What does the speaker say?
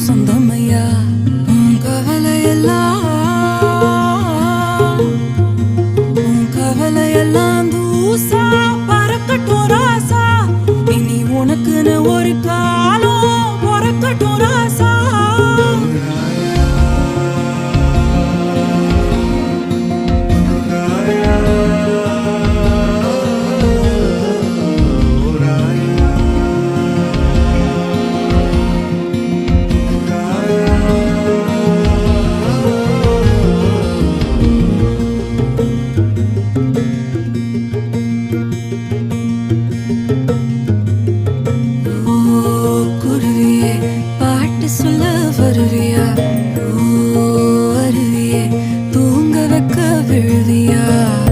சொந்தமையா உன் கவலையெல்லாம் தூசா பறக்கட்டும் ராசா இனி உனக்குன்னு ஒரு காலம் பொறக்கட்டும் ராசா சொல்ல வருவியா ஓ அருவியே தூங்க வைக்க விழுவியா